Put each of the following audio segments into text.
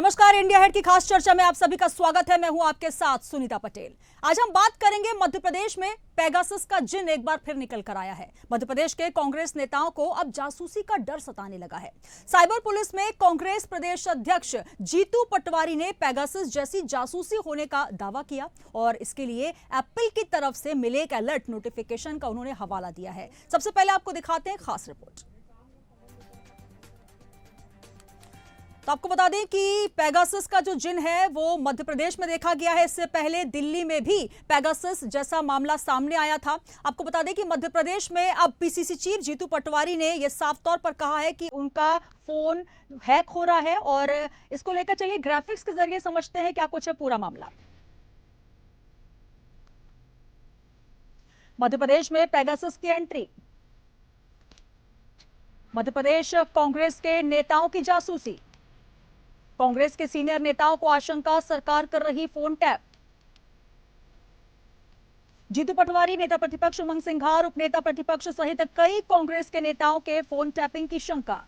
नमस्कार, India head की खास चर्चा में आप सभी का स्वागत है। मैं हूं आपके साथ सुनीता पटेल। आज हम बात करेंगे मध्य प्रदेश में पेगासस का जिन एक बार फिर निकल कर आया है। मध्य प्रदेश के कांग्रेस नेताओं को अब जासूसी का डर सताने लगा है। साइबर पुलिस में कांग्रेस प्रदेश अध्यक्ष जीतू पटवारी ने पेगासस जैसी जासूसी होने का दावा किया और इसके लिए एप्पल की तरफ से मिले एक अलर्ट नोटिफिकेशन का उन्होंने हवाला दिया है। सबसे पहले आपको दिखाते हैं खास रिपोर्ट। तो आपको बता दें कि पेगासस का जो जिन है वो मध्य प्रदेश में देखा गया है। इससे पहले दिल्ली में भी पेगासस जैसा मामला सामने आया था। आपको बता दें कि मध्य प्रदेश में अब पीसीसी चीफ जीतू पटवारी ने यह साफ तौर पर कहा है कि उनका फोन हैक हो रहा है और इसको लेकर चलिए ग्राफिक्स के जरिए समझते हैं क्या कुछ है पूरा मामला। मध्य प्रदेश में पेगासस की एंट्री, मध्य प्रदेश कांग्रेस के नेताओं की जासूसी, कांग्रेस के सीनियर नेताओं को आशंका सरकार कर रही फोन टैप, जीतू पटवारी, नेता प्रतिपक्ष उमंग सिंघार, उपनेता प्रतिपक्ष सहित कई कांग्रेस के नेताओं के फोन टैपिंग की शंका।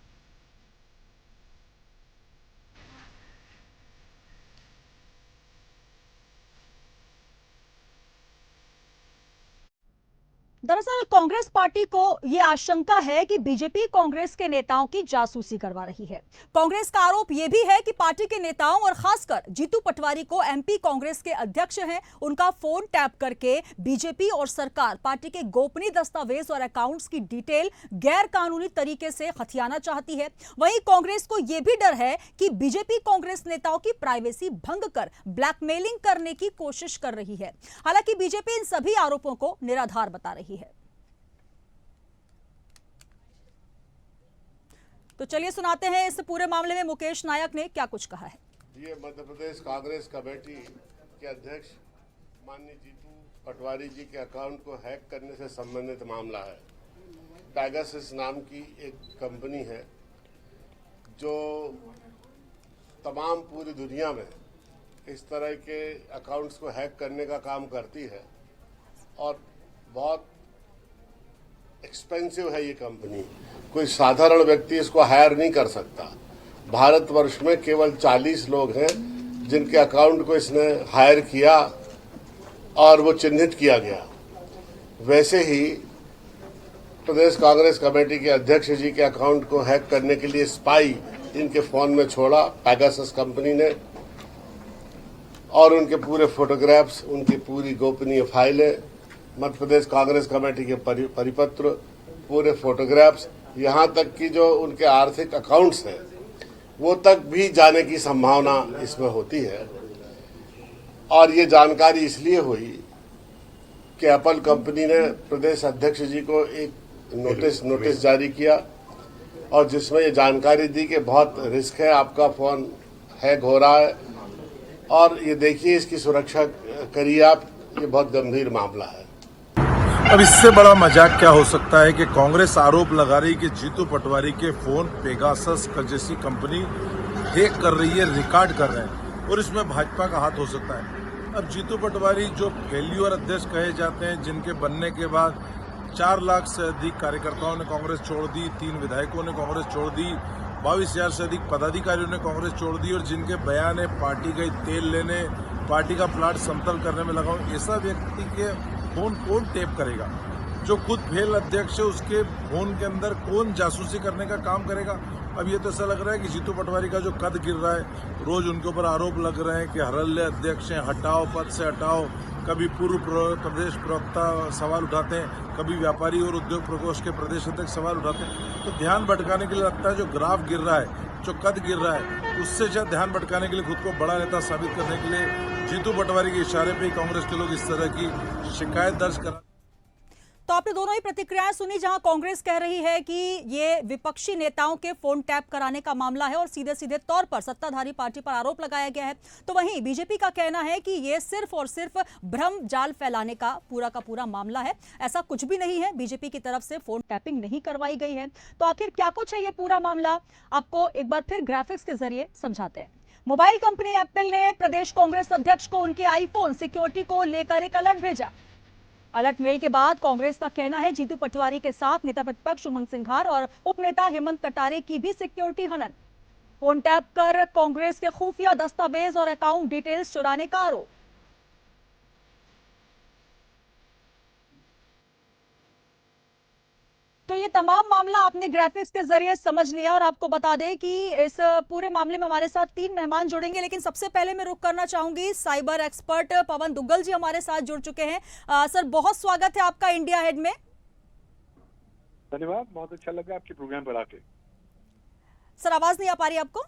दरअसल कांग्रेस पार्टी को यह आशंका है कि बीजेपी कांग्रेस के नेताओं की जासूसी करवा रही है। कांग्रेस का आरोप यह भी है कि पार्टी के नेताओं और खासकर जीतू पटवारी को एमपी कांग्रेस के अध्यक्ष हैं उनका फोन टैप करके बीजेपी और सरकार पार्टी के गोपनीय दस्तावेज और अकाउंट्स की डिटेल गैर कानूनी तरीके से हथियाना चाहती है। वहीं कांग्रेस को यह भी डर है कि बीजेपी कांग्रेस नेताओं की प्राइवेसी भंग कर ब्लैकमेलिंग करने की कोशिश कर रही है। हालांकि बीजेपी इन सभी आरोपों को निराधार बता रही है। तो चलिए सुनाते हैं इस पूरे मामले में मुकेश नायक ने क्या कुछ कहा है। ये मध्य प्रदेश कांग्रेस कमेटी के अध्यक्ष माननीय जीतू पटवारी जी के अकाउंट को हैक करने से संबंधित मामला है। पेगासस नाम की एक कंपनी है जो तमाम पूरी दुनिया में इस तरह के अकाउंट्स को हैक करने का काम करती है और बहुत एक्सपेंसिव है ये कंपनी। कोई साधारण व्यक्ति इसको हायर नहीं कर सकता। भारतवर्ष में केवल 40 लोग हैं जिनके अकाउंट को इसने हायर किया और वो चिन्हित किया गया। वैसे ही प्रदेश कांग्रेस कमेटी के अध्यक्ष जी के अकाउंट को हैक करने के लिए स्पाई इनके फोन में छोड़ा पेगासस कंपनी ने और उनके पूरे फोटोग्राफ्स, उनकी पूरी गोपनीय फाइलें, मध्य प्रदेश कांग्रेस कमेटी के परिपत्र, पूरे फोटोग्राफ्स, यहाँ तक कि जो उनके आर्थिक अकाउंट्स हैं वो तक भी जाने की संभावना इसमें होती है। और ये जानकारी इसलिए हुई कि एप्पल कंपनी ने प्रदेश अध्यक्ष जी को एक नोटिस जारी किया और जिसमें ये जानकारी दी कि बहुत रिस्क है, आपका फोन हैक हो रहा है और ये देखिए इसकी सुरक्षा करिए आप, ये बहुत गंभीर मामला है। अब इससे बड़ा मजाक क्या हो सकता है कि कांग्रेस आरोप लगा रही कि जीतू पटवारी के फोन पेगासस जैसी कंपनी हैक कर रही है, रिकॉर्ड कर रहे हैं और इसमें भाजपा का हाथ हो सकता है। अब जीतू पटवारी जो फेल्यूर अध्यक्ष कहे जाते हैं, जिनके बनने के बाद 4 लाख से अधिक कार्यकर्ताओं ने कांग्रेस छोड़ दी, 3 विधायकों ने कांग्रेस छोड़ दी, 22,000 से अधिक पदाधिकारियों ने कांग्रेस छोड़ दी और जिनके बयान है पार्टी गई तेल लेने, पार्टी का प्लाट समतल करने में लगा, ऐसा व्यक्ति के फोन कौन टेप करेगा? जो खुद फेल अध्यक्ष है उसके फोन के अंदर कौन जासूसी करने का काम करेगा? अब ये तो ऐसा लग रहा है कि जीतू पटवारी का जो कद गिर रहा है, रोज उनके ऊपर आरोप लग रहे हैं कि हरल्ले अध्यक्ष हैं, हटाओ, पद से हटाओ। कभी पूर्व प्रदेश प्रवक्ता सवाल उठाते हैं, कभी व्यापारी और उद्योग प्रकोष्ठ के प्रदेश अध्यक्ष सवाल उठाते हैं। तो ध्यान भटकाने के लिए लगता है जो ग्राफ गिर रहा है, जो कद गिर रहा है, उससे शायद ध्यान भटकाने के लिए, खुद को बड़ा नेता साबित करने के लिए जीतू पटवारी के इशारे पे कांग्रेस के लोग इस तरह की शिकायत दर्ज करा। तो आपने दोनों ही प्रतिक्रियाएं सुनी, जहां कांग्रेस कह रही है कि ये विपक्षी नेताओं के फोन टैप कराने का मामला है और सीधे सीधे तौर पर सत्ताधारी पार्टी पर आरोप लगाया गया है। तो वहीं बीजेपी का कहना है कि ये सिर्फ और सिर्फ भ्रम जाल फैलाने का पूरा मामला है, ऐसा कुछ भी नहीं है, बीजेपी की तरफ से फोन टैपिंग नहीं करवाई गई है। तो आखिर क्या कुछ है ये पूरा मामला, आपको एक बार फिर ग्राफिक्स के जरिए समझाते हैं। मोबाइल कंपनी एप्पल ने प्रदेश कांग्रेस अध्यक्ष को उनके आईफोन सिक्योरिटी को लेकर एक अलर्ट भेजा। अलर्ट मेल के बाद कांग्रेस का कहना है जीतू पटवारी के साथ नेता प्रतिपक्ष उमंग सिंघार और उपनेता हेमंत कटारे की भी सिक्योरिटी हनन। फोन टैप कर कांग्रेस के खुफिया दस्तावेज और अकाउंट डिटेल्स चुराने का आरोप। तो ये तमाम मामला आपने ग्राफिक्स के जरिए समझ लिया और आपको बता दें कि इस पूरे मामले में हमारे साथ 3 मेहमान जुड़ेंगे, लेकिन सबसे पहले मैं रुक करना चाहूंगी साइबर एक्सपर्ट पवन दुग्गल जी हमारे साथ जुड़ चुके हैं। सर, बहुत स्वागत है आपका इंडिया हेड में। धन्यवाद, बहुत अच्छा लगा आपके प्रोग्राम पर आके। सर, आवाज नहीं आ पा रही आपको?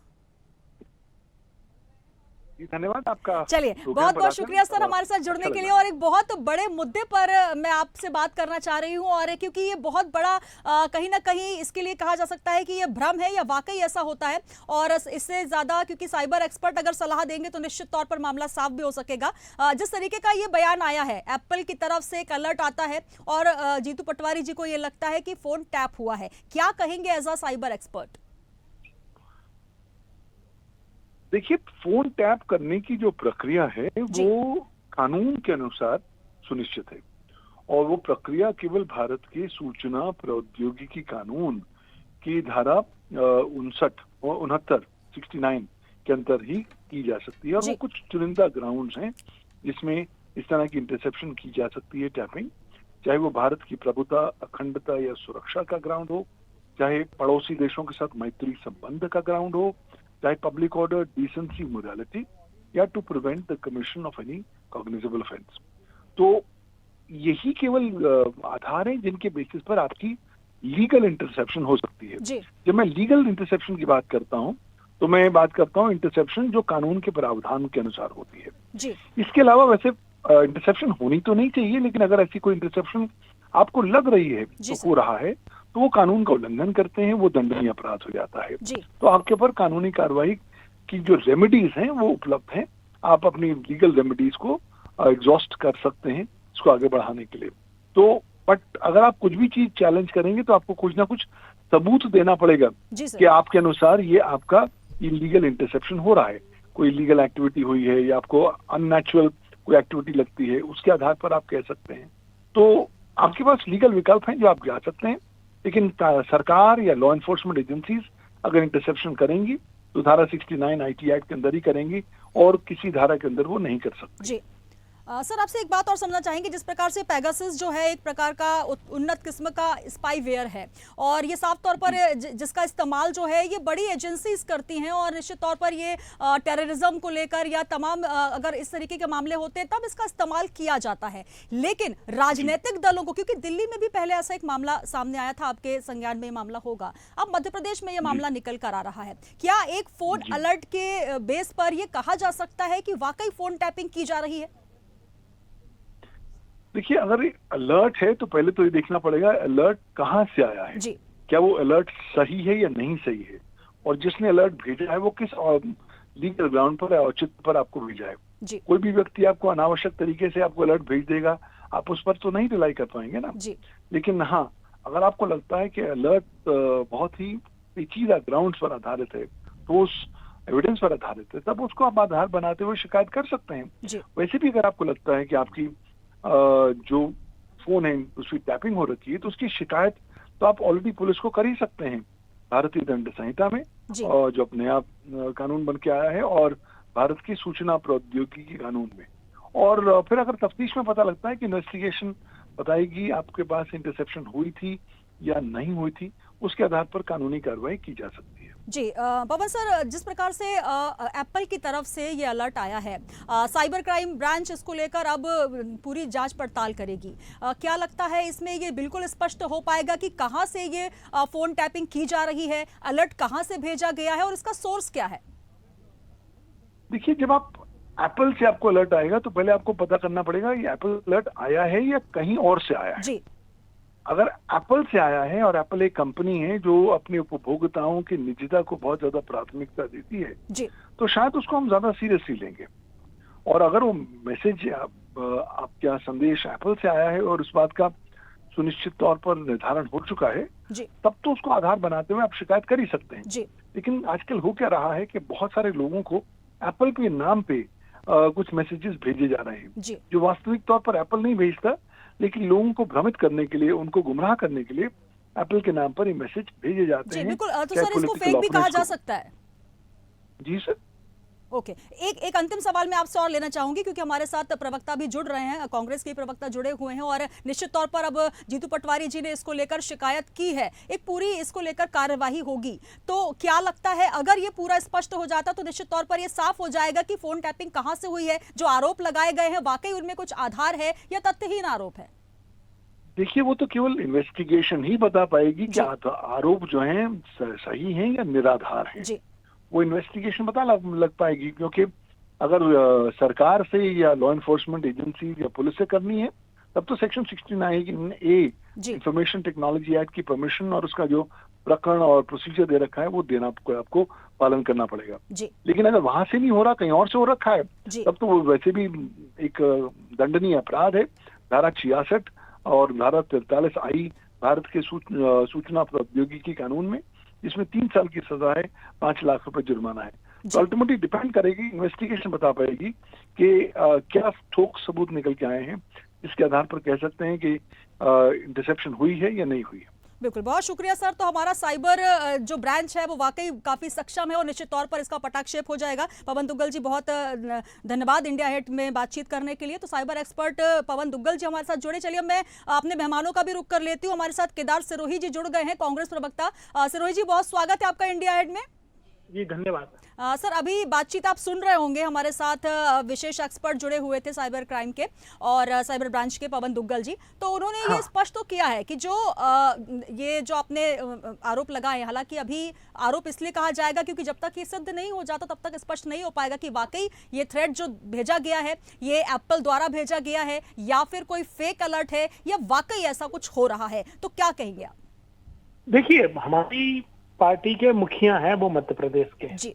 धन्यवाद आपका। चलिए, बहुत बहुत शुक्रिया सर हमारे साथ जुड़ने के लिए। और एक बहुत बड़े मुद्दे पर मैं आपसे बात करना चाह रही हूं, और क्योंकि ये बहुत बड़ा कहीं ना कहीं इसके लिए कहा जा सकता है कि ये भ्रम है या वाकई ऐसा होता है, और इससे ज्यादा क्योंकि साइबर एक्सपर्ट अगर सलाह देंगे तो निश्चित तौर पर मामला साफ भी हो सकेगा। जिस तरीके का ये बयान आया है, एप्पल की तरफ से एक अलर्ट आता है और जीतू पटवारी जी को ये लगता है कि फोन टैप हुआ है, क्या कहेंगे एज अ साइबर एक्सपर्ट? देखिए, फोन टैप करने की जो प्रक्रिया है वो कानून के अनुसार सुनिश्चित है, और वो प्रक्रिया केवल भारत के सूचना प्रौद्योगिकी कानून की धारा 69 के अंतर ही की जा सकती है। और वो कुछ चुनिंदा ग्राउंड्स हैं जिसमें इस तरह की इंटरसेप्शन की जा सकती है, टैपिंग, चाहे वो भारत की प्रभुता, अखंडता या सुरक्षा का ग्राउंड हो, चाहे पड़ोसी देशों के साथ मैत्री संबंध का ग्राउंड हो, चाहे पब्लिक ऑर्डर, डिसेंसी, मोरालिटी, या to prevent the commission of any cognizable offence. तो यही केवल आधार हैं जिनके बेसिस पर आपकी लीगल इंटरसेप्शन हो सकती है। जब मैं लीगल इंटरसेप्शन की बात करता हूं तो मैं बात करता हूं इंटरसेप्शन जो कानून के प्रावधान के अनुसार होती है। इसके अलावा वैसे इंटरसेप्शन होनी तो नहीं चाहिए, लेकिन अगर ऐसी कोई इंटरसेप्शन आपको लग रही है तो हो रहा है तो वो कानून का उल्लंघन करते हैं, वो दंडनीय अपराध हो जाता है। तो आपके ऊपर कानूनी कार्रवाई की जो रेमेडीज हैं वो उपलब्ध हैं, आप अपनी लीगल रेमेडीज को एग्जॉस्ट कर सकते हैं इसको आगे बढ़ाने के लिए। तो बट अगर आप कुछ भी चीज चैलेंज करेंगे तो आपको कुछ ना कुछ सबूत देना पड़ेगा कि आपके अनुसार ये आपका इलीगल इंटरसेप्शन हो रहा है, कोई इलीगल एक्टिविटी हुई है या आपको अननेचुरल कोई एक्टिविटी लगती है, उसके आधार पर आप कह सकते हैं। तो आपके पास लीगल विकल्प हैं जो आप जा सकते हैं, लेकिन सरकार या लॉ एनफोर्समेंट एजेंसीज अगर इंटरसेप्शन करेंगी तो धारा 69 आईटी एक्ट के अंदर ही करेंगी, और किसी धारा के अंदर वो नहीं कर सकती। सर, आपसे एक बात और समझना चाहेंगे, जिस प्रकार से पेगासस जो है एक प्रकार का उन्नत किस्म का स्पाईवेयर है, और ये साफ तौर पर जिसका इस्तेमाल जो है ये बड़ी एजेंसीज करती हैं, और निश्चित तौर पर ये टेररिज्म को लेकर या तमाम अगर इस तरीके के मामले होते हैं तब इसका इस्तेमाल किया जाता है। लेकिन राजनीतिक दलों को, क्योंकि दिल्ली में भी पहले ऐसा एक मामला सामने आया था, आपके संज्ञान में ये मामला होगा, अब मध्य प्रदेश में ये मामला निकल कर आ रहा है, क्या एक फोन अलर्ट के बेस पर यह कहा जा सकता है कि वाकई फोन टैपिंग की जा रही है? देखिए, अगर अलर्ट है तो पहले तो ये देखना पड़ेगा अलर्ट कहाँ से आया है, क्या वो अलर्ट सही है या नहीं सही है, और जिसने अलर्ट भेजा है वो किस लीगल ग्राउंड पर या औचित्य पर आपको भेजा है। कोई भी व्यक्ति आपको अनावश्यक तरीके से आपको अलर्ट भेज देगा, आप उस पर तो नहीं रिलाई कर पाएंगे ना। लेकिन हाँ, अगर आपको लगता है कि अलर्ट बहुत ही पेचीदा ग्राउंड पर आधारित है, तो उस एविडेंस पर आधारित है, तब उसको आप आधार बनाते हुए शिकायत कर सकते हैं। वैसे भी अगर आपको लगता है कि आपकी जो फोन है उसकी टैपिंग हो रखी है तो उसकी शिकायत तो आप ऑलरेडी पुलिस को कर ही सकते हैं भारतीय दंड संहिता में, और जो नया कानून बन के आया है, और भारत की सूचना प्रौद्योगिकी कानून में। और फिर अगर तफ्तीश में पता लगता है कि इन्वेस्टिगेशन बताएगी आपके पास इंटरसेप्शन हुई थी या नहीं हुई थी, उसके आधार पर कानूनी कार्रवाई की जा सकती है। पवन सर, जिस प्रकार से एप्पल की तरफ से ये अलर्ट आया है, साइबर क्राइम ब्रांच इसको लेकर अब पूरी जांच पड़ताल करेगी, क्या लगता है इसमें ये बिल्कुल स्पष्ट हो पाएगा कि कहां से ये फोन टैपिंग की जा रही है, अलर्ट कहां से भेजा गया है और इसका सोर्स क्या है? देखिए, जब आप एप्पल से आपको अलर्ट आएगा तो पहले आपको पता करना पड़ेगा ये एप्पल अलर्ट आया है या कहीं और से आया है। अगर एप्पल से आया है, और एप्पल एक कंपनी है जो अपने उपभोक्ताओं की निजता को बहुत ज्यादा प्राथमिकता देती है, तो शायद उसको हम ज्यादा सीरियसली लेंगे। और अगर वो मैसेज आपका संदेश एप्पल से आया है और उस बात का सुनिश्चित तौर पर निर्धारण हो चुका है, तब तो उसको आधार बनाते हुए आप शिकायत कर ही सकते हैं। लेकिन आजकल हो क्या रहा है कि बहुत सारे लोगों को एप्पल के नाम पे कुछ मैसेजेस भेजे जा रहे हैं जो वास्तविक तौर पर एप्पल नहीं भेजता, लेकिन लोगों को भ्रमित करने के लिए, उनको गुमराह करने के लिए एप्पल के नाम पर ये मैसेज भेजे जाते हैं। बिल्कुल, तो सर इसको फेक भी कहा जा सकता है। जी सर। ओके, एक अंतिम सवाल मैं आपसे और लेना चाहूंगी, क्योंकि हमारे साथ प्रवक्ता भी जुड़ रहे हैं, कांग्रेस के प्रवक्ता जुड़े हुए हैं, और निश्चित तौर पर अब जीतू पटवारी जी ने इसको लेकर शिकायत की है, एक पूरी इसको लेकर कार्यवाही होगी। तो क्या लगता है, अगर ये पूरा स्पष्ट हो जाता तो निश्चित तौर पर ये साफ हो जाएगा कि फोन टैपिंग कहां से हुई है, जो आरोप लगाए गए हैं वाकई उनमें कुछ आधार है या तथ्यहीन आरोप है? देखिए, वो तो केवल इन्वेस्टिगेशन ही बता पाएगी कि आरोप जो हैं सही हैं या निराधार हैं। जी, वो इन्वेस्टिगेशन पता लग पाएगी, क्योंकि अगर सरकार से या लॉ एनफोर्समेंट एजेंसी या पुलिस से करनी है तब तो section 69A information technology act की परमिशन और उसका जो प्रकरण और प्रोसीजर दे रखा है वो देना आपको पालन करना पड़ेगा। लेकिन अगर वहां से नहीं हो रहा, कहीं और से हो रखा है, तब तो वो वैसे भी एक दंडनीय अपराध है। धारा 66 और धारा 43I भारत के सूचना प्रौद्योगिकी कानून में, इसमें 3 साल की सजा है, 5 लाख रुपए जुर्माना है। तो अल्टीमेटली डिपेंड करेगी, इन्वेस्टिगेशन बता पाएगी कि क्या ठोस सबूत निकल के आए हैं, इसके आधार पर कह सकते हैं कि इंटरसेप्शन हुई है या नहीं हुई है। बिल्कुल, बहुत शुक्रिया सर। तो हमारा साइबर जो ब्रांच है वो वाकई काफी सक्षम है और निश्चित तौर पर इसका पटाक्षेप हो जाएगा। पवन दुग्गल जी, बहुत धन्यवाद इंडिया हेट में बातचीत करने के लिए। तो साइबर एक्सपर्ट पवन दुग्गल जी हमारे साथ जुड़े। चलिए मैं अपने मेहमानों का भी रुख कर लेती हूँ। हमारे साथ केदार सिरोही जी जुड़ गए हैं, कांग्रेस प्रवक्ता। सिरोही जी, बहुत स्वागत है आपका इंडिया हेट में। जी धन्यवाद। सर, अभी बातचीत आप सुन रहे होंगे, हमारे साथ विशेष एक्सपर्ट जुड़े हुए थे साइबर क्राइम के और साइबर ब्रांच के, पवन दुग्गल जी। तो उन्होंने ये स्पष्ट तो किया है कि ये जो आपने आरोप लगाए, हालांकि अभी आरोप इसलिए कहा जाएगा क्योंकि जब तक ये सिद्ध नहीं हो जाता तब तक स्पष्ट नहीं हो पाएगा कि वाकई ये थ्रेड जो भेजा गया है ये एप्पल द्वारा भेजा गया है या फिर कोई फेक अलर्ट है या वाकई ऐसा कुछ हो रहा है। तो क्या कहेंगे आप? देखिए, हमारी पार्टी के मुखिया हैं वो मध्य प्रदेश के जी,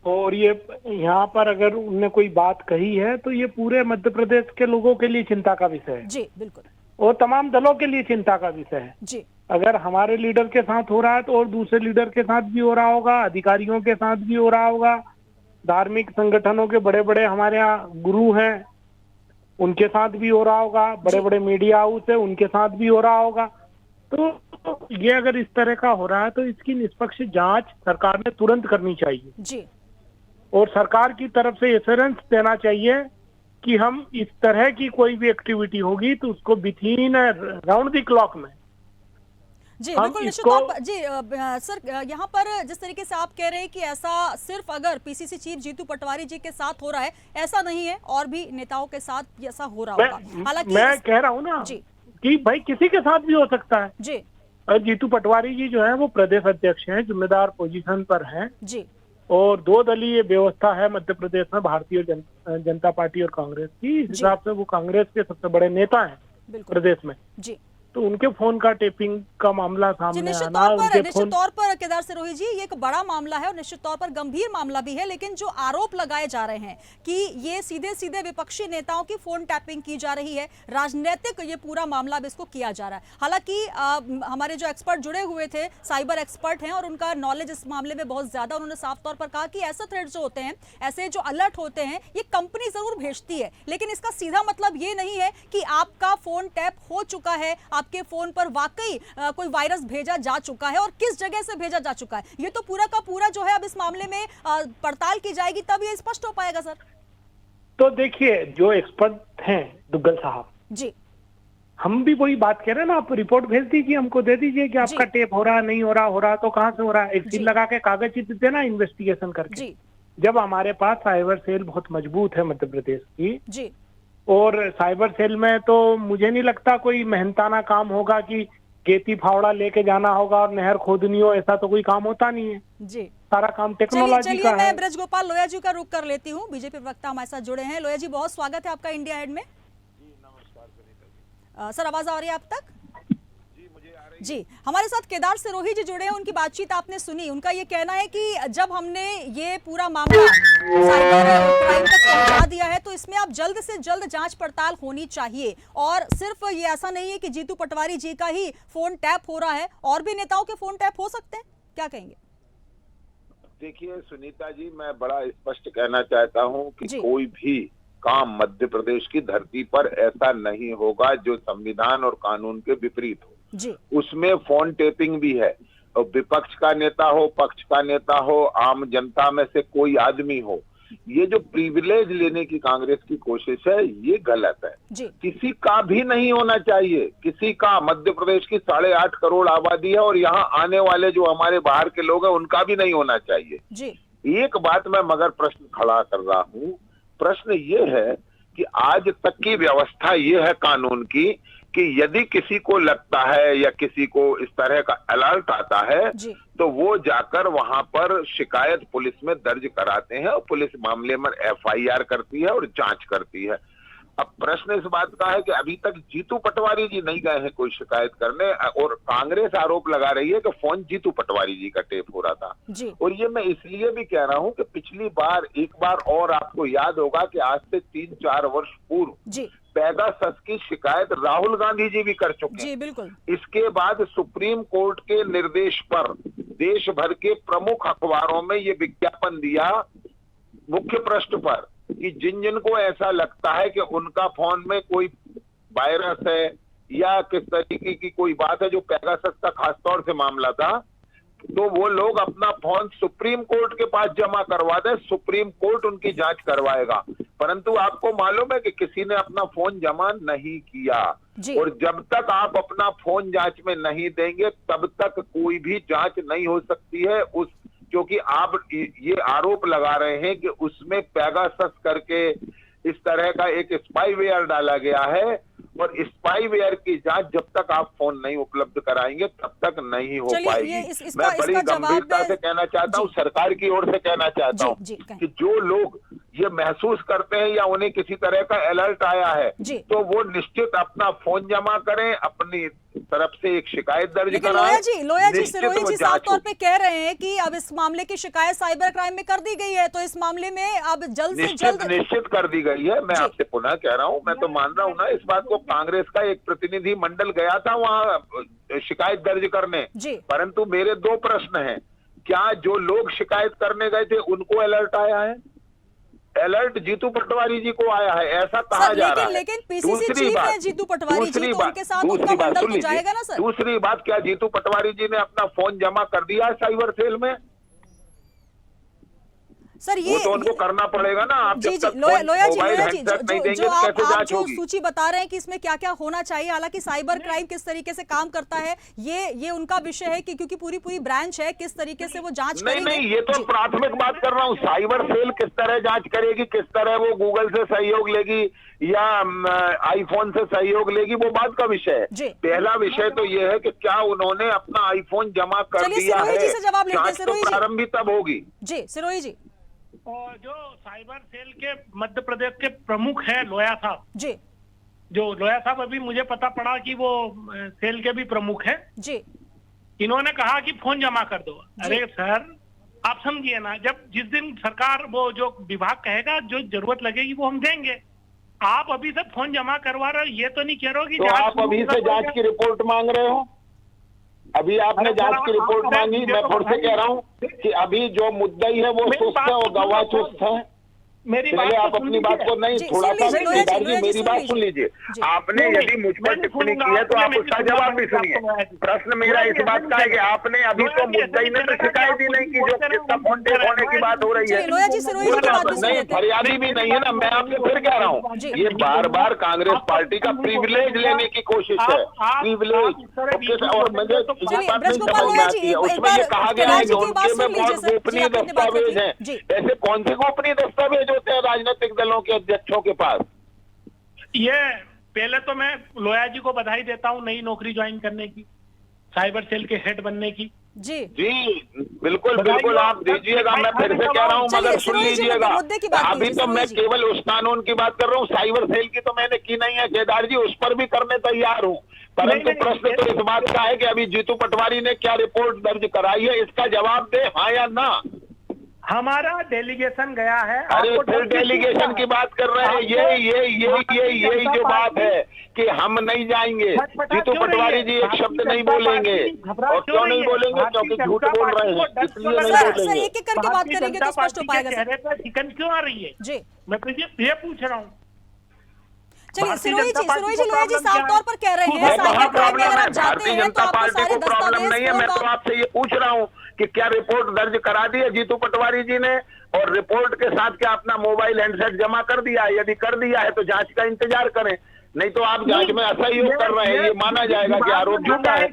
और ये यहाँ पर अगर उनने कोई बात कही है तो ये पूरे मध्य प्रदेश के लोगों के लिए चिंता का विषय है। जी बिल्कुल, और तमाम दलों के लिए चिंता का विषय है। जी, अगर हमारे लीडर के साथ हो रहा है तो और दूसरे लीडर के साथ भी हो रहा होगा, अधिकारियों के साथ भी हो रहा होगा, धार्मिक संगठनों के बड़े बड़े हमारे यहाँ गुरु हैं उनके साथ भी हो रहा होगा, बड़े बड़े मीडिया हाउस है उनके साथ भी हो रहा होगा। तो ये अगर इस तरह का हो रहा है तो इसकी निष्पक्ष जांच सरकार ने तुरंत करनी चाहिए जी, और सरकार की तरफ से एश्योरेंस देना चाहिए कि हम इस तरह की कोई भी एक्टिविटी होगी तो उसको विथिन राउंड द क्लॉक में जी बिल्कुल, निश्चित तौर पर। जी सर, यहाँ पर जिस तरीके से आप कह रहे हैं कि ऐसा सिर्फ अगर पीसीसी चीफ जीतू पटवारी जी के साथ हो रहा है, ऐसा नहीं है, और भी नेताओं के साथ ऐसा हो रहा होगा। हालांकि मैं कह रहा हूँ ना जी कि भाई किसी के साथ भी हो सकता है जी, जीतू पटवारी जी जो है वो प्रदेश अध्यक्ष हैं, जिम्मेदार पोजीशन पर हैं जी, और 2 दलीय व्यवस्था है मध्य प्रदेश में, भारतीय जनता पार्टी और कांग्रेस की। इस हिसाब से वो कांग्रेस के सबसे बड़े नेता हैं प्रदेश में। जी, तो उनके फोन का टेपिंग का मामला सामने निश्चित आना, तौर पर केदार सिरोही जी, ये एक बड़ा मामला है और निश्चित तौर पर गंभीर मामला भी है। लेकिन जो आरोप लगाए जा रहे हैं कि ये सीधे सीधे विपक्षी नेताओं की फोन टैपिंग की जा रही है, राजनीतिक ये पूरा मामला भी इसको किया जा रहा है। हालांकि हमारे जो एक्सपर्ट जुड़े हुए थे, साइबर एक्सपर्ट हैं और उनका नॉलेज इस मामले में बहुत ज्यादा, उन्होंने साफ तौर पर कहा कि ऐसे थ्रेड जो होते हैं, ऐसे जो अलर्ट होते हैं, ये कंपनी जरूर भेजती है, लेकिन इसका सीधा मतलब ये नहीं है कि आपका फोन टैप हो चुका है, आपके फोन पर वाकई कोई वायरस भेजा जा चुका है और किस जगह से भेजा जा चुका है। ये तो पूरा का पूरा जो है अब इस मामले में पड़ताल की जाएगी, तब ये स्पष्ट हो पाएगा सर। तो देखिए, जो एक्सपर्ट हैं दुग्गल साहब जी, हम भी वही बात कह रहे हैं ना, आप रिपोर्ट भेज दीजिए, हमको दे दीजिए कि आपका टेप हो रहा नहीं हो रहा तो कहाँ से हो रहा है, एक सील लगा के कागज चित्र देना इन्वेस्टिगेशन करके जी। जब हमारे पास साइबर सेल बहुत मजबूत है मध्य प्रदेश की जी, और साइबर सेल में तो मुझे नहीं लगता कोई मेहनताना काम होगा कि गेती फावड़ा लेके जाना होगा और नहर खोदनी हो, ऐसा तो कोई काम होता नहीं है जी, सारा काम टेक्नोलॉजी का है। मैं ब्रजगोपाल लोया जी का रुख कर लेती हूँ, बीजेपी प्रवक्ता हमारे साथ जुड़े हैं। लोया जी, बहुत स्वागत है आपका इंडिया हेड में। जी नमस्कार सर, आवाज आ रही है आप तक? जी, हमारे साथ केदार सिरोही जी जुड़े हैं, उनकी बातचीत आपने सुनी। उनका ये कहना है कि जब हमने ये पूरा मामला साइबर क्राइम तक पहुंचा दिया है तो इसमें अब जल्द से जल्द जांच पड़ताल होनी चाहिए और सिर्फ ये ऐसा नहीं है कि जीतू पटवारी जी का ही फोन टैप हो रहा है, और भी नेताओं के फोन टैप हो सकते हैं। क्या कहेंगे? देखिए सुनीता जी, मैं बड़ा स्पष्ट कहना चाहता हूँ कि कोई भी काम मध्य प्रदेश की धरती पर ऐसा नहीं होगा जो संविधान और कानून के विपरीत हो जी। उसमें फोन टेपिंग भी है। विपक्ष का नेता हो, पक्ष का नेता हो, आम जनता में से कोई आदमी हो, ये जो प्रिविलेज लेने की कांग्रेस की कोशिश है ये गलत है। किसी का भी नहीं होना चाहिए, किसी का। मध्य प्रदेश की 8.5 करोड़ आबादी है और यहाँ आने वाले जो हमारे बाहर के लोग हैं उनका भी नहीं होना चाहिए। एक बात मैं मगर प्रश्न खड़ा कर रहा हूँ, प्रश्न ये है कि आज तक की व्यवस्था ये है कानून की कि यदि किसी को लगता है या किसी को इस तरह का अलर्ट आता है तो वो जाकर वहां पर शिकायत पुलिस में दर्ज कराते हैं और पुलिस मामले में FIR करती है और जांच करती है। अब प्रश्न इस बात का है कि अभी तक जीतू पटवारी जी नहीं गए हैं कोई शिकायत करने, और कांग्रेस आरोप लगा रही है कि फोन जीतू पटवारी जी का टेप हो रहा था। और ये मैं इसलिए भी कह रहा हूं कि पिछली बार एक बार और आपको याद होगा कि आज से 3-4 वर्ष पूर्व पेगासस की शिकायत राहुल गांधी जी भी कर चुके हैं। बिल्कुल। इसके बाद सुप्रीम कोर्ट के निर्देश पर देश भर के प्रमुख अखबारों में ये विज्ञापन दिया मुख्य पृष्ठ पर कि जिन जिन को ऐसा लगता है कि उनका फोन में कोई वायरस है या किस तरीके की कोई बात है, जो पेगासस का खासतौर से मामला था, तो वो लोग अपना फोन सुप्रीम कोर्ट के पास जमा करवा दें, सुप्रीम कोर्ट उनकी जांच करवाएगा। परंतु आपको मालूम है कि किसी ने अपना फोन जमा नहीं किया, और जब तक आप अपना फोन जांच में नहीं देंगे तब तक कोई भी जांच नहीं हो सकती है उस, क्योंकि आप ये आरोप लगा रहे हैं कि उसमें पेगासस करके इस तरह का एक स्पाईवेयर डाला गया है, और स्पाईवेयर की जांच जब तक आप फोन नहीं उपलब्ध कराएंगे तब तक नहीं हो पाएगी। मैं बड़ी गंभीरता से कहना चाहता हूं, सरकार की ओर से कहना चाहता हूं कि जो लोग ये महसूस करते हैं या उन्हें किसी तरह का अलर्ट आया है तो वो निश्चित अपना फोन जमा करें, अपनी तरफ से एक शिकायत दर्ज कराएं। लोया जी सिरोही जी साफ तौर पे कह रहे हैं कि अब इस मामले की शिकायत साइबर क्राइम में कर दी गई है, तो इस मामले में अब जल्द से जल्द निश्चित कर दी गई है। मैं आपसे पुनः कह रहा हूं, मैं तो मान रहा हूं ना इस बात को, कांग्रेस का एक प्रतिनिधि मंडल गया था वहां शिकायत दर्ज करने, परंतु मेरे 2 प्रश्न हैं। क्या जो लोग शिकायत करने गए थे उनको अलर्ट आया है? अलर्ट जीतू पटवारी जी को आया है ऐसा कहा जा रहा है। लेकिन पीसीसी चीफ है जीतू पटवारी जी, तो उनके साथ उनका मंडल तो जाएगा ना सर। दूसरी बात, क्या जीतू पटवारी जी ने अपना फोन जमा कर दिया है साइबर सेल में? सर ये तो उनको करना पड़ेगा ना। आप जी लोया जी जो आप जो सूची बता रहे हैं कि इसमें क्या क्या होना चाहिए, हालांकि साइबर क्राइम किस तरीके से काम करता है ये उनका विषय है कि क्योंकि पूरी ब्रांच है, किस तरीके से वो जांच करेंगे। नहीं, ये तो प्राथमिक बात कर रहा हूँ। साइबर सेल किस तरह जांच करेगी, किस तरह वो गूगल से सहयोग लेगी या आईफोन से सहयोग लेगी, वो बात का विषय है। पहला विषय तो ये है कि क्या उन्होंने अपना आईफोन जमा कर दिया है। जांच तो प्रारंभ भी तब होगी। जी सिरोही जी। और जो साइबर सेल के मध्य प्रदेश के प्रमुख हैं लोया साहब जी, जो लोया साहब अभी मुझे पता पड़ा कि वो सेल के भी प्रमुख हैं जी, इन्होंने कहा कि फोन जमा कर दो। अरे सर आप समझिए ना, जब जिस दिन सरकार वो जो विभाग कहेगा जो जरूरत लगेगी वो हम देंगे। आप अभी से फोन जमा करवा रहे हो, ये तो नहीं कह रहे हो कि तो आप अभी से जांच की रिपोर्ट मांग रहे हो? अभी आपने जांच की रिपोर्ट मांगी। मैं फिर से कह रहा हूँ कि अभी जो मुद्दई है वो सुस्त है और गवाह चुस्त है। पहले आप अपनी बात को नहीं, थोड़ा सा मेरी बात सुन लीजिए। आपने यदि मुझ पर टिप्पणी की है तो आप उसका जवाब भी सुनिए। प्रश्न मेरा इस बात का है कि आपने अभी तो मुद्दई ने तो शिकायत ही नहीं की, जो किसका फोन टेप होने की बात हो रही है। नहीं, फरियादी भी नहीं है ना। मैं आपसे फिर कह रहा हूँ, ये बार बार कांग्रेस पार्टी का प्रिविलेज लेने की कोशिश है। प्रिविलेज, और मुझे उसमें ये कहा गया है कि उनके में बहुत गोपनीय दस्तावेज है। ऐसे कौन से गोपनीय दस्तावेज होते हैं राजनीतिक दलों के अध्यक्षों के पास? ये पहले तो मैं लोया जी को बधाई देता हूँ नई नौकरी ज्वाइन करने की, साइबर सेल के हेड बनने की। जी बिल्कुल आप दीजिएगा। मैं फिर से कह रहा हूँ, मगर सुन लीजिएगा। अभी तो मैं केवल उस कानून की बात कर रहा हूँ, साइबर सेल की तो मैंने की नहीं है केदार जी, उस पर भी करने तैयार हूँ। परंतु प्रश्न तो इस बात का है कि अभी जीतू पटवारी ने क्या रिपोर्ट दर्ज कराई है, इसका जवाब दे, हाँ या ना। हमारा डेलीगेशन गया है। अरे फिर डेलीगेशन की बात कर रहे हैं। यही जो बात है कि हम नहीं जाएंगे। जीतू पटवारी जी एक शब्द नहीं बोलेंगे। और क्यों नहीं बोलेंगे? क्योंकि झूठ बोल रहे हैं, इसलिए नहीं बोलेंगे। एक एक करके बात करेंगे तो स्पष्ट हो पाएगा। चेहरे पर चिकन क्यों आ रही है? जी, मैं ये पूछ रहा हूँ। चलिए भारतीय सिरोही जनता जी पार्टी को लोया जी प्रॉब्लम साफ क्या तौर है? पर कह रहे हैं मैं साइबर कहाँ क्राइम में प्रॉब्लम अगर है? आप जाते भारतीय हैं तो जनता आपको पार्टी सारे को प्रॉब्लम दस्तावेज नहीं है। मैं तो आपसे ये पूछ रहा हूँ कि क्या रिपोर्ट दर्ज करा दी है जीतू पटवारी जी ने, और रिपोर्ट के साथ क्या अपना मोबाइल हैंडसेट जमा कर दिया है? यदि कर दिया है तो जांच का इंतजार करें, नहीं तो आप जांच में असहयोग कर रहे हैं, ये माना जाएगा कि आरोप झूठा है।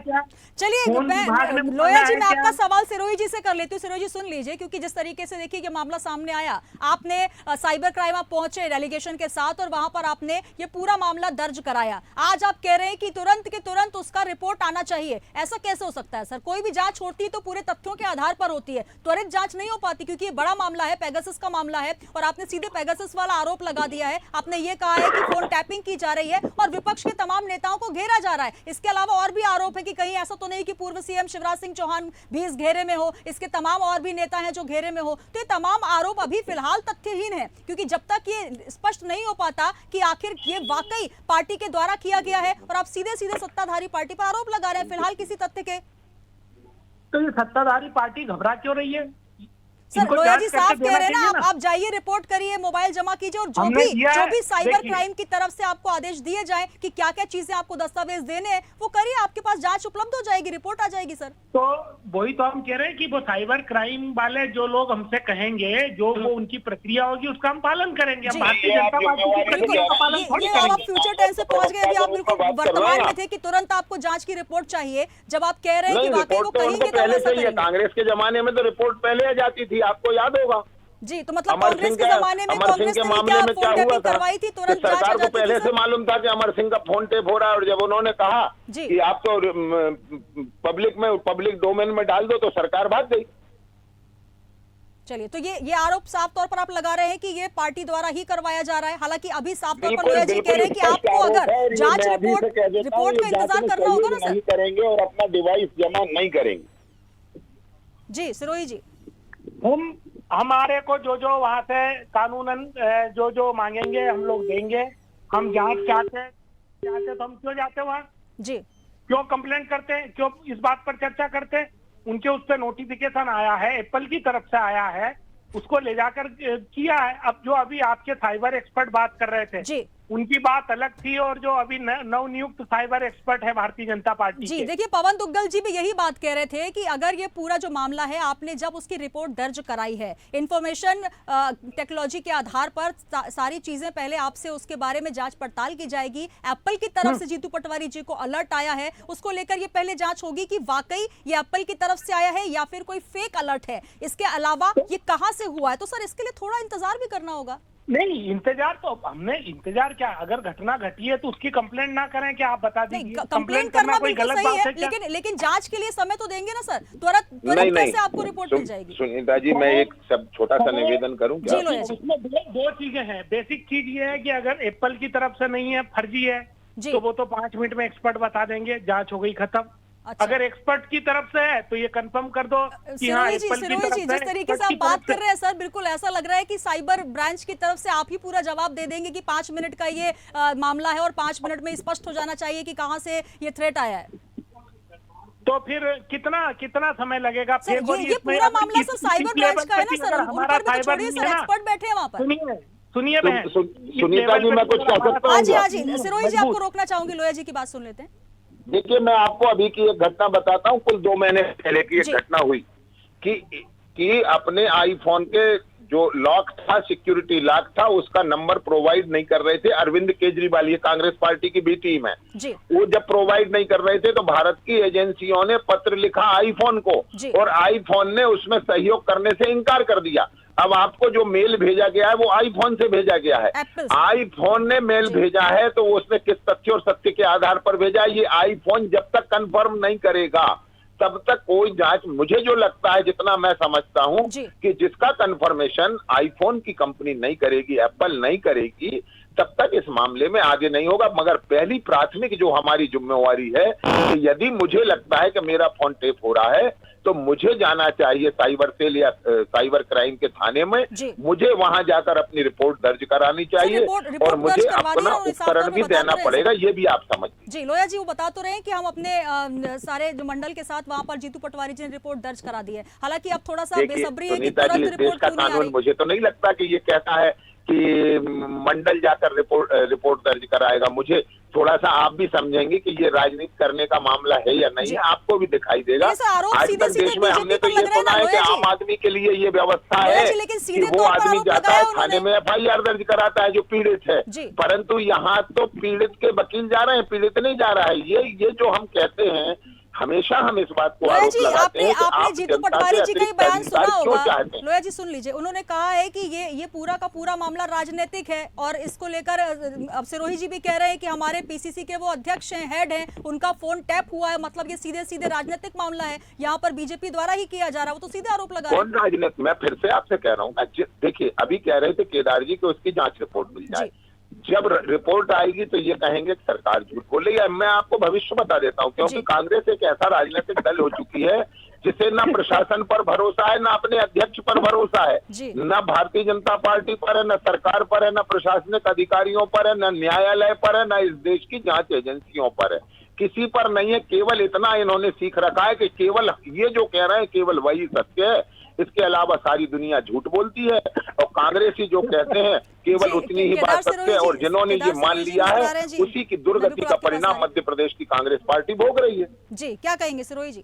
चलिए लोया जी मैं आपका सवाल सिरोही जी से कर लेती हूँ। सिरोही जी सुन लीजिए, क्योंकि जिस तरीके से देखिए ये मामला सामने आया, आपने साइबर क्राइम आप पहुंचे डेलीगेशन के साथ और वहां पर आपने ये पूरा मामला दर्ज कराया। आज आप कह रहे हैं कि तुरंत के तुरंत उसका रिपोर्ट आना चाहिए। ऐसा कैसे हो सकता है सर? कोई भी जांच होती है तो पूरे तथ्यों के आधार पर होती है, त्वरित जांच नहीं हो पाती, क्योंकि ये बड़ा मामला है, पेगासस का मामला है और आपने सीधे पेगासस वाला आरोप लगा दिया है। आपने ये कहा है कि फोन टैपिंग की जा रही है और विपक्ष के तमाम नेताओं को घेरा जा रहा है। इसके अलावा और भी आरोप है कि कहीं ऐसा तो नहीं कि पूर्व सीएम शिवराज सिंह चौहान भी इस घेरे में हो, इसके तमाम और भी नेता हैं जो घेरे में हो। तो ये तमाम आरोप अभी फिलहाल तथ्यहीन है, क्योंकि जब तक ये स्पष्ट नहीं हो पाता कि आखिर ये वाकई पार्टी के द्वारा किया गया है, और आप सीधे सीधे सत्ताधारी पार्टी पर आरोप लगा रहे हैं फिलहाल किसी तथ्य के। तो ये सत्ताधारी पार्टी घबरा क्यों रही है? सर लोया जी साफ कह रहे हैं ना, आप जाइए, रिपोर्ट करिए, मोबाइल जमा कीजिए, और जो भी साइबर क्राइम की तरफ से आपको आदेश दिए जाए कि क्या क्या चीजें आपको दस्तावेज देने हैं वो करिए, आपके पास जांच उपलब्ध हो जाएगी, रिपोर्ट आ जाएगी सर। तो वही तो हम कह रहे हैं कि वो साइबर क्राइम वाले जो लोग हमसे कहेंगे, जो वो उनकी प्रक्रिया होगी उसका हम पालन करेंगे। हम भारतीय जनता पार्टी की प्रक्रिया का पालन थोड़ी ये अब आप करेंगे। फ्यूचर टेंस से पहुंच गए, अभी आप बिल्कुल वर्तमान में थे कि तुरंत आपको जांच की रिपोर्ट चाहिए। जब आप कह रहे हैं कि वाकई वो कहेंगे तो पहले ऐसा चाहिए। करेंगे। कांग्रेस के जमाने में तो रिपोर्ट पहले आ जाती थी, आपको याद होगा। जी, तो मतलब कांग्रेस के जमाने में कांग्रेस ने मामले में क्या हुआ था करवाई थी, तुरंत जांच आ सरकार को जाती पहले थी से सर। मालूम था कि अमर सिंह का फोन टेप हो रहा है, और जब उन्होंने कहा जी। कि आप तो पब्लिक डोमेन में डाल दो, तो सरकार भाग गई। चलिए, तो ये आरोप साफ तौर पर आप लगा रहे हैं कि ये पार्टी द्वारा ही करवाया जा रहा है। हालांकि अभी साफ तौर पर लोया जी कह रहे हैं कि आपको अगर जांच रिपोर्ट का इंतजार करना होगा ना सर। नहीं करेंगे और अपना डिवाइस जमा नहीं करेंगे। जी सिरोही जी, हमारे को जो वहां से कानूनन जो मांगेंगे हम लोग देंगे। हम जांच चाहते तो हम क्यों जाते वहां? जी, क्यों कंप्लेंट करते हैं? क्यों इस बात पर चर्चा करते हैं? उनके उस पर नोटिफिकेशन आया है, एप्पल की तरफ से आया है, उसको ले जाकर किया है। अब जो अभी आपके साइबर एक्सपर्ट बात कर रहे थे जी, उनकी बात अलग थी, और जो अभी नवनियुक्त साइबर एक्सपर्ट है भारतीय जनता पार्टी जी के। देखिए, पवन दुग्गल जी भी यही बात कह रहे थे कि अगर ये पूरा जो मामला है, आपने जब उसकी रिपोर्ट दर्ज कराई है, इंफॉर्मेशन टेक्नोलॉजी के आधार पर सारी चीजें पहले आपसे उसके बारे में जांच पड़ताल की जाएगी। एप्पल की तरफ से जीतू पटवारी जी को अलर्ट आया है, उसको लेकर ये पहले जांच होगी कि वाकई ये एप्पल की तरफ से आया है या फिर कोई फेक अलर्ट है। इसके अलावा ये कहां से हुआ है, तो सर इसके लिए थोड़ा इंतजार भी करना होगा। नहीं, इंतजार तो हमने इंतजार क्या, अगर घटना घटी है तो उसकी कंप्लेंट ना करें क्या? आप बता दीजिए। कंप्लेंट करना बिल्कुल सही है, लेकिन जांच के लिए समय तो देंगे ना सर। त्वरित कैसे आपको रिपोर्ट मिल जाएगी? सुनीता जी, मैं एक सब छोटा सा निवेदन करूं क्या? उसमें दो चीजें हैं। बेसिक चीज ये है कि अगर एप्पल की तरफ से नहीं है, फर्जी है, तो वो तो 5 मिनट में एक्सपर्ट बता देंगे, जांच हो गई खत्म। अच्छा। अगर एक्सपर्ट की तरफ से है तो ये कंफर्म कर दो कि हाँ एप्पल की तरफ से। जिस तरीके से आप बात कर रहे हैं सर, बिल्कुल ऐसा लग रहा है कि साइबर ब्रांच की तरफ से आप ही पूरा जवाब दे देंगे कि 5 मिनट का ये मामला है और 5 मिनट में स्पष्ट हो जाना चाहिए कि कहां से ये थ्रेट आया है। तो फिर कितना समय लगेगा? सर ये पूरा मामला सर साइबर ब्रांच का है ना सर, उन पर भी तो छोड़िए सर, एक्सपर्ट बैठे हैं वहां पर। सुनिए सुनीता जी, मैं कुछ कह सकता हूँ? हाँ जी, सिरोही जी आपको रोकना चाहूंगी, लोया जी की बात सुन लेते हैं। देखिए, मैं आपको अभी की एक घटना बताता हूँ। कुल 2 महीने पहले की एक घटना हुई कि अपने आईफोन के जो लॉक था, सिक्योरिटी लॉक था, उसका नंबर प्रोवाइड नहीं कर रहे थे अरविंद केजरीवाल, ये कांग्रेस पार्टी की भी टीम है जी। वो जब प्रोवाइड नहीं कर रहे थे तो भारत की एजेंसियों ने पत्र लिखा आईफोन को, और आईफोन ने उसमें सहयोग करने से इनकार कर दिया। अब आपको जो मेल भेजा गया है वो आईफोन से भेजा गया है। आईफोन ने मेल भेजा है तो उसने किस तथ्य और सत्य के आधार पर भेजा है, ये आईफोन जब तक कंफर्म नहीं करेगा तब तक कोई जांच, मुझे जो लगता है, जितना मैं समझता हूं, कि जिसका कंफर्मेशन आईफोन की कंपनी नहीं करेगी, एप्पल नहीं करेगी, तब तक इस मामले में आगे नहीं होगा। मगर पहली प्राथमिक जो हमारी जिम्मेवारी है कि यदि मुझे लगता है कि मेरा फोन टेप हो रहा है तो मुझे जाना चाहिए साइबर सेल या साइबर क्राइम के थाने में, मुझे वहां जाकर अपनी रिपोर्ट दर्ज करानी चाहिए और मुझे अपना उपकरण भी देना पड़ेगा, ये भी आप समझ। जी लोया जी, वो बता तो रहे हैं कि हम अपने सारे जो मंडल के साथ वहां पर जीतू पटवारी जी ने रिपोर्ट दर्ज करा दी है। हालांकि अब थोड़ा सा बेसब्री है कि तुरंत रिपोर्ट क्यों नहीं आ रही। मुझे तो नहीं लगता कि ये कहता है कि मंडल जाकर रिपोर्ट दर्ज कराएगा। मुझे थोड़ा सा आप भी समझेंगे कि ये राजनीति करने का मामला है या नहीं है, आपको भी दिखाई देगा। आज तक देश में हमने तो ये सुना है कि आम आदमी के लिए ये व्यवस्था है कि वो आदमी जाता है थाने में FIR दर्ज कराता है जो पीड़ित है, परंतु यहाँ तो पीड़ित के वकील जा रहे हैं, पीड़ित नहीं जा रहा है। ये जो हम कहते हैं, हमेशा हम इस बात को आरोप लगाते हैं कि आप जीतू पटवारी जी का ही बयान सुना होगा। लोया जी सुन लीजिए, उन्होंने कहा है कि ये पूरा का पूरा मामला राजनीतिक है और इसको लेकर अब सिरोही जी भी कह रहे हैं कि हमारे PCC के वो अध्यक्ष हैं, हेड हैं, उनका फोन टैप हुआ है, मतलब ये सीधे सीधे राजनीतिक मामला है, यहाँ पर बीजेपी द्वारा ही किया जा रहा है। वो तो सीधे आरोप लगा रहे हैं। कौन राजनीतिक? मैं फिर से आपसे कह रहा हूँ, देखिए अभी कह रहे थे केदार जी को उसकी जांच रिपोर्ट मिल जाए, जब रिपोर्ट आएगी तो ये कहेंगे कि सरकार झूठ बोल रही है। मैं आपको भविष्य बता देता हूँ, क्योंकि कांग्रेस एक ऐसा राजनीतिक दल हो चुकी है जिसे न प्रशासन पर भरोसा है, न अपने अध्यक्ष पर भरोसा है, न भारतीय जनता पार्टी पर है, न सरकार पर है, न प्रशासनिक अधिकारियों पर है, न न्यायालय पर है, न इस देश की जांच एजेंसियों पर है, किसी पर नहीं है। केवल इतना इन्होंने सीख रखा है कि केवल ये जो कह रहे हैं केवल वही सत्य है, इसके अलावा सारी दुनिया झूठ बोलती है, और कांग्रेसी जो कहते हैं केवल उतनी ही बात सत्य है, और जिन्होंने ये मान लिया है उसी की दुर्गति का परिणाम मध्य प्रदेश की कांग्रेस पार्टी भोग रही है। जी क्या कहेंगे सिरोही जी?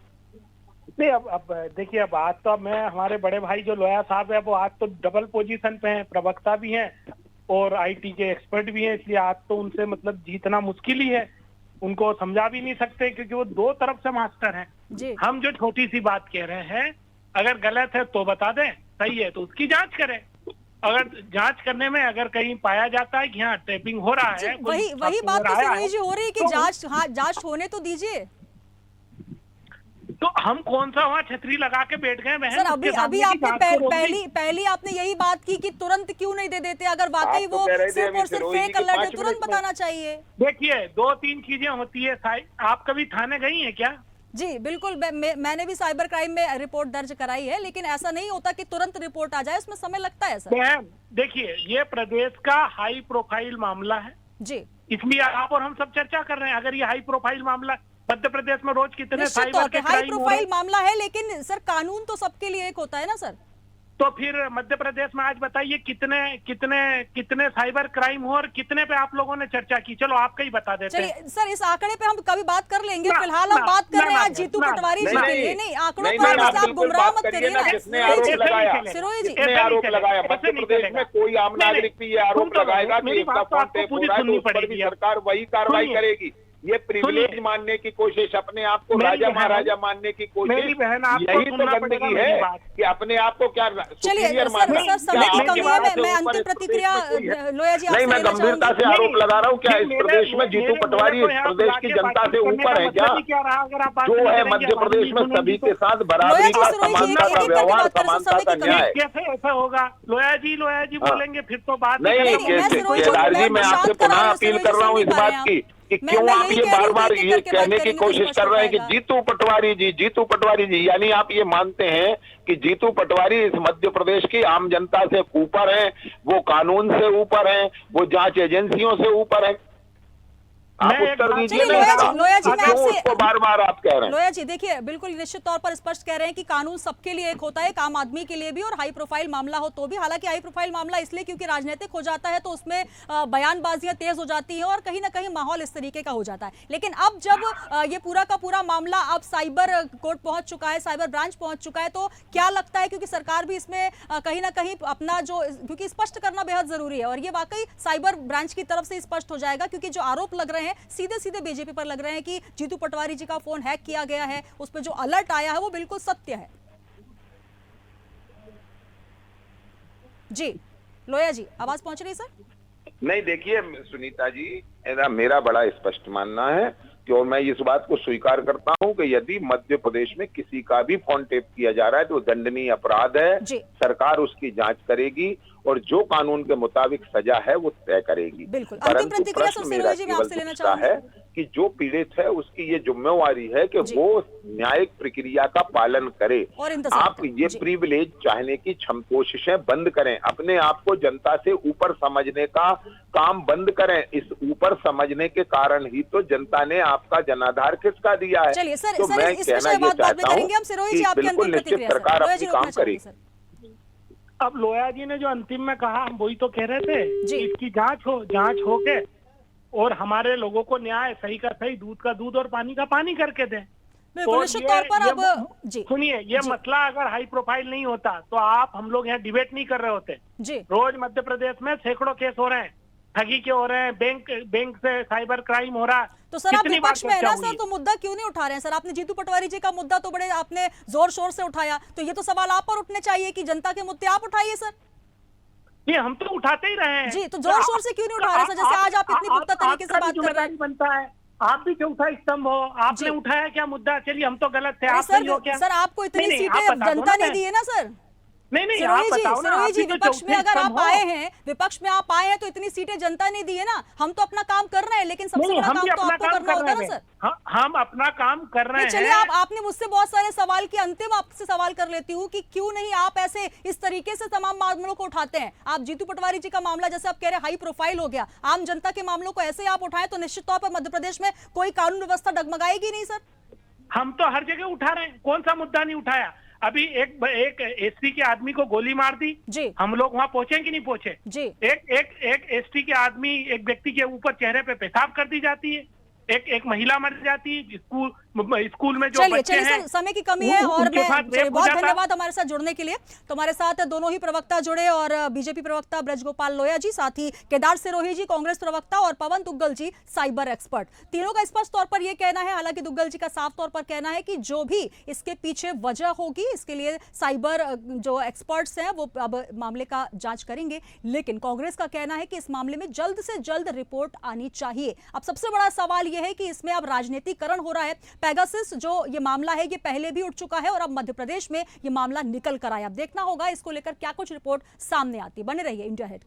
नहीं, अब देखिए, अब आज तो मैं हमारे बड़े भाई जो लोया साहब है वो आज तो डबल पोजीशन पे हैं, प्रवक्ता भी हैं और IT के एक्सपर्ट भी हैं, इसलिए आज तो उनसे मतलब जीतना मुश्किल ही है, उनको समझा भी नहीं सकते क्योंकि वो दो तरफ से मास्टर हैं। हम जो छोटी सी बात कह रहे हैं, अगर गलत है तो बता दें, सही है तो उसकी जांच करें। अगर जांच करने में अगर कहीं पाया जाता है कि हाँ टैपिंग हो रहा है, वही बात तो सिरोही जी हो रही है कि जांच होने तो दीजिए। तो हम कौन सा वहाँ छतरी लगा के बैठ गए बहन? सर अभी आपने पहली आपने यही बात की कि तुरंत क्यों नहीं दे देते, अगर वाकई वो सिर्फ और सिर्फ फेक अलर्ट है तुरंत बताना चाहिए। देखिए 2-3 चीजें होती है। आप कभी थाने गई हैं क्या? जी बिल्कुल, मैंने भी साइबर क्राइम में रिपोर्ट दर्ज कराई है, लेकिन ऐसा नहीं होता कि तुरंत रिपोर्ट आ जाए, उसमें समय लगता है सर। देखिए ये प्रदेश का हाई प्रोफाइल मामला है जी, इसलिए आप और हम सब चर्चा कर रहे हैं। अगर ये हाई प्रोफाइल मामला, मध्य प्रदेश में रोज कितने साइबर के हाई प्रोफाइल मामला है, लेकिन सर कानून तो सबके लिए एक होता है ना सर। तो फिर मध्य प्रदेश में आज बताइए कितने साइबर क्राइम हो और कितने पे आप लोगों ने चर्चा की? चलो आपका ही बता देते हैं। चलिए सर, इस आंकड़े पे हम कभी बात कर लेंगे, फिलहाल हम बात कर रहे हैं जीतू पटवारी जी के लिए। नहीं, आंकड़ों पर आप गुमराह मत करिए ना सिरोही जी। आरोप लगाया मध्य प्रदेश में, कोई आम नागरिक भी ये आरोप लगाएगा कि इसका फोन टेप हो रहा है तो उस पर भी सरकार वही कार्रवाई करेगी। ये प्रिविलेज मानने की कोशिश, अपने आप को राजा महाराजा मानने की कोशिश, यही तो गंदगी है कि अपने आप को क्या सुपीरियर मानना। मैं अंतिम प्रतिक्रिया लोया जी नहीं, मैं गंभीरता से आरोप लगा रहा हूँ। क्या इस प्रदेश में जीतू पटवारी इस प्रदेश की जनता से ऊपर है क्या? जो है मध्य प्रदेश में सभी के साथ बराबरी का, समानता का व्यवहार, समानता का न्याय। कैसे ऐसा होगा? लोया जी बोलेंगे फिर तो बात नहीं। केदार जी, मैं आपसे पुनः अपील कर रहा हूँ इस बात की कि क्यों आप ये बार ये कहने की कोशिश कर रहे हैं कि जीतू पटवारी जी, यानी आप ये मानते हैं कि जीतू पटवारी इस मध्य प्रदेश की आम जनता से ऊपर हैं, वो कानून से ऊपर हैं, वो जांच एजेंसियों से ऊपर हैं? आप उत्तर दीजिए। लोया जी मैं आपसे उसको बार-बार आप कह रहे हैं। लोया जी देखिए, बिल्कुल निश्चित तौर पर स्पष्ट कह रहे हैं कि कानून सबके लिए एक होता है, एक आम आदमी के लिए भी, और हाई प्रोफाइल मामला हो तो भी। हालांकि हाई प्रोफाइल मामला इसलिए क्योंकि राजनीतिक हो जाता है तो उसमें बयानबाजियां तेज हो जाती हैं और कहीं ना कहीं माहौल इस तरीके का हो जाता है। लेकिन अब जब ये पूरा का पूरा मामला अब साइबर कोर्ट पहुंच चुका है, साइबर ब्रांच पहुंच चुका है, तो क्या लगता है, क्योंकि सरकार भी इसमें कहीं ना कहीं अपना जो, क्योंकि स्पष्ट करना बेहद जरूरी है, और ये वाकई साइबर ब्रांच की तरफ से स्पष्ट हो जाएगा, क्योंकि जो आरोप लग रहे हैं सीधे सीधे बीजेपी पर लग रहे हैं कि जीतू पटवारी जी का फोन हैक किया गया है, उस पर जो अलर्ट आया है वो बिल्कुल सत्य है। जी लोया जी, आवाज पहुंच रही है सर? नहीं, देखिए सुनीता जी, मेरा बड़ा स्पष्ट मानना है कि, और मैं इस बात को स्वीकार करता हूं कि यदि मध्य प्रदेश में किसी का भी फोन टेप किया जा रहा है तो दंडनीय अपराध है। सरकार उसकी जांच करेगी और जो कानून के मुताबिक सजा है वो तय करेगी। परंतु प्रश्न मेरा केवल पूछता है कि जो पीड़ित है उसकी ये जिम्मेवारी है कि वो न्यायिक प्रक्रिया का पालन करे। आप ये प्रिविलेज चाहने की कोशिशें बंद करें, अपने आप को जनता से ऊपर समझने का काम बंद करें। इस ऊपर समझने के कारण ही तो जनता ने आपका जनाधार खिसका दिया है। तो मैं कहना ये चाहता हूँ कि बिल्कुल निश्चित सरकार अपनी काम करेगी। अब लोया जी ने जो अंतिम में कहा, हम वही तो कह रहे थे जी। कि इसकी जांच हो के और हमारे लोगों को न्याय सही का सही, दूध का दूध और पानी का पानी करके दें। बिल्कुल, निश्चित तौर पर अब जी सुनिए, ये मसला अगर हाई प्रोफाइल नहीं होता तो हम लोग यहाँ डिबेट नहीं कर रहे होते। जी रोज मध्य प्रदेश में सैकड़ों केस हो रहे हैं, ठगी के हो रहे हैं, बैंक से साइबर क्राइम हो रहा है। तो सर आप कितनी विपक्ष बार में है ना चर्चा सर, हुई? तो मुद्दा क्यों नहीं उठा रहे हैं सर? आपने जीतू पटवारी जी का मुद्दा तो बड़े आपने जोर शोर से उठाया, तो ये तो सवाल आप पर उठने चाहिए कि जनता के मुद्दे आप उठाइए सर। ये हम तो उठाते ही रहे हैं जी, तो जोर शोर से क्यों नहीं उठा रहे सर? जैसे आज आप इतनी पुख्ता तरीके से आपका भी बात कर रहे हैं। जिम्मेदारी बनता है, आप भी चौथा स्तंभ हो, आपने जी। उठाया क्या मुद्दा? चलिए हम तो गलत थे, अरे आप सही हो क्या? सर आपको इतनी नहीं, सीटें आप बता दो जनता ना, ने दी है ना सर। नहीं सिरोही आप बताओ ना, सिरोही आप जी, भी तो विपक्ष में चौथे अगर आप स्तंभ हो। आए हैं, विपक्ष में आप आए हैं तो इतनी सीटें जनता ने दी है ना। हम तो अपना काम कर रहे हैं, लेकिन सबसे नहीं, बड़ा हम काम भी तो अपना आपको काम करना कर होता है रहे ना हैं। सर। हम अपना काम कर रहे नहीं, हैं। चलिए आपने मुझसे बहुत सारे सवाल किए, अंतिम आपसे सवाल कर लेती हूँ कि क्यों नहीं आप ऐसे इस तरीके से तमाम मामलों को उठाते हैं। आप जीतू पटवारी जी का मामला जैसे आप कह रहे हैं हाई प्रोफाइल हो गया, आम जनता के मामलों को ऐसे आप उठाएं तो निश्चित तौर पर मध्य प्रदेश में कोई कानून व्यवस्था डगमगाएगी नहीं सर। हम तो हर जगह उठा रहे हैं, कौन सा मुद्दा नहीं उठाया? अभी एक एसटी के आदमी को गोली मार दी, जी हम लोग वहां पहुंचे कि नहीं पहुंचे? जी एक एसटी के आदमी, एक व्यक्ति के ऊपर चेहरे पे पेशाब कर दी जाती है, एक महिला मर जाती है, स्कूल में जो चलिए बच्चे हैं, सर, समय की कमी है और उनके साथ मैं रेप हो बहुत जाता है। धन्यवाद हमारे साथ जुड़ने के लिए। तो हमारे साथ दोनों ही प्रवक्ता जुड़े और बीजेपी प्रवक्ता ब्रजगोपाल लोया जी, साथ ही केदार सिरोही जी कांग्रेस प्रवक्ता और पवन दुग्गल जी साइबर एक्सपर्ट। तीनों का स्पष्ट तौर पर यह कहना है, हालांकि दुग्गल जी का साफ तौर पर कहना है कि जो भी इसके पीछे वजह होगी इसके लिए साइबर जो एक्सपर्ट्स हैं वो अब मामले का जांच करेंगे, लेकिन कांग्रेस का कहना है कि इस मामले में जल्द से जल्द रिपोर्ट आनी चाहिए। अब सबसे बड़ा सवाल यह है कि इसमें अब राजनीतिकरण हो रहा है। पेगासस जो ये मामला है ये पहले भी उठ चुका है और अब मध्य प्रदेश में ये मामला निकल कर आया। अब देखना होगा इसको लेकर क्या कुछ रिपोर्ट सामने आती है। बने रहिए इंडिया हेड के